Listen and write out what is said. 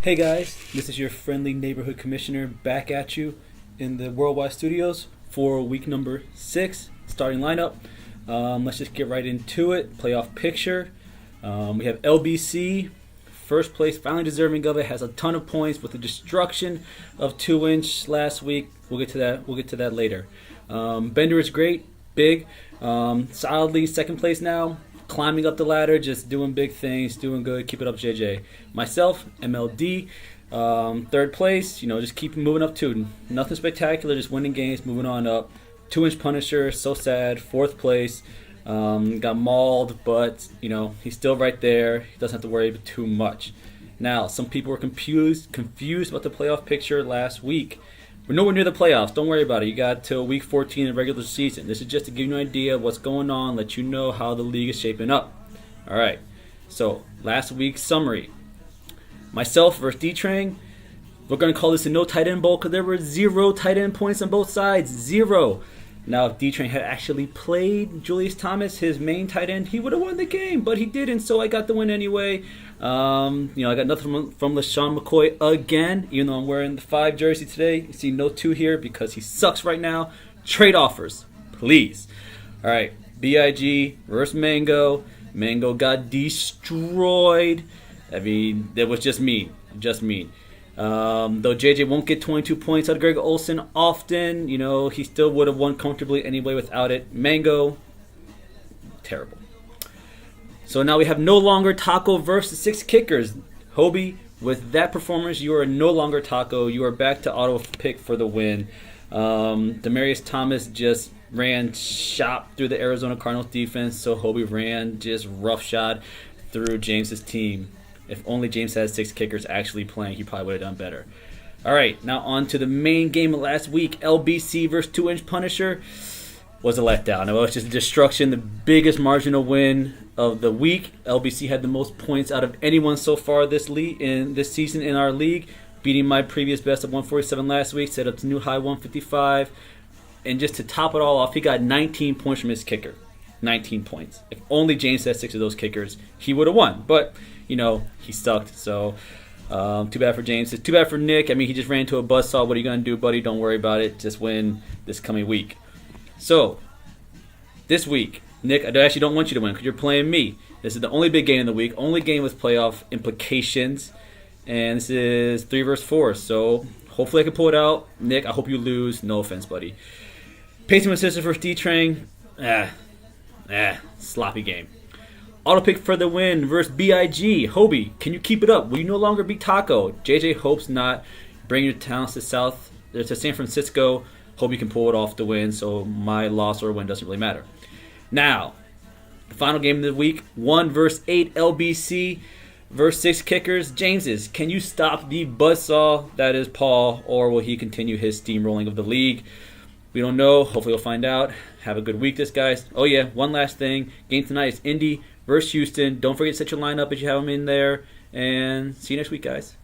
Hey guys, this is your friendly neighborhood commissioner back at you in the Worldwide Studios for week number 6, starting lineup. Let's just get right into it. Playoff picture. We have LBC, first place, finally deserving of it, has a ton of points with the destruction of 2-inch last week. We'll get to that. We'll get to that later. Bender is great, big, solidly second place now. Climbing up the ladder, just doing big things, doing good. Keep it up, JJ. Myself, MLD, third place. Just keep moving up too. Nothing spectacular, just winning games, moving on up. 2-inch Punisher, so sad. Fourth place, got mauled, but he's still right there. He doesn't have to worry too much. Now, some people were confused about the playoff picture last week. We're nowhere near the playoffs. Don't worry about it. You got till week 14 in the regular season. This is just to give you an idea of what's going on, let you know how the league is shaping up. All right. So, last week's summary. Myself versus D-Train. We're going to call this a no tight end bowl because there were 0 tight end points on both sides. 0. Now, if D-Train had actually played Julius Thomas, his main tight end, he would have won the game, but he didn't, so I got the win anyway. I got nothing from LaShawn McCoy again, even though I'm wearing the 5 jersey today. You see no 2 here because he sucks right now. Trade offers, please. All right, BIG versus Mango. Mango got destroyed. I mean, that was just mean. Though JJ won't get 22 points out of Greg Olsen often, he still would have won comfortably anyway without it. Mango, terrible. So now we have no longer Taco versus 6 kickers. Hobie, with that performance, you are no longer Taco. You are back to auto pick for the win. Demaryius Thomas just ran shop through the Arizona Cardinals defense, so Hobie ran just roughshod through James's team. If only James had 6 kickers actually playing, he probably would have done better. All right, now on to the main game of last week. LBC versus 2-inch Punisher was a letdown. It was just destruction, the biggest marginal win of the week. LBC had the most points out of anyone so far this season in our league, beating my previous best of 147 last week, set up to new high 155. And just to top it all off, he got 19 points from his kicker. 19 points. If only James had 6 of those kickers, he would have won. But he sucked. So too bad for James. It's too bad for Nick. I mean, he just ran into a buzzsaw. What are you going to do, buddy? Don't worry about it. Just win this coming week. So this week, Nick, I actually don't want you to win because you're playing me. This is the only big game of the week. Only game with playoff implications. And this is 3 versus 4. So hopefully I can pull it out. Nick, I hope you lose. No offense, buddy. Pacing Assistant versus D-Train. Sloppy game. Auto pick for the win versus BIG. Hobie, can you keep it up? Will you no longer be Taco? JJ hopes not. Bring your talents to San Francisco. Hope you can pull it off to win, so my loss or win doesn't really matter. Now, the final game of the week, 1 versus 8 LBC versus 6 kickers. James's, can you stop the buzzsaw that is Paul, or will he continue his steamrolling of the league? We don't know. Hopefully we'll find out. Have a good week, guys. Oh yeah, one last thing. Game tonight is Indy versus Houston. Don't forget to set your lineup if you have them in there. And see you next week, guys.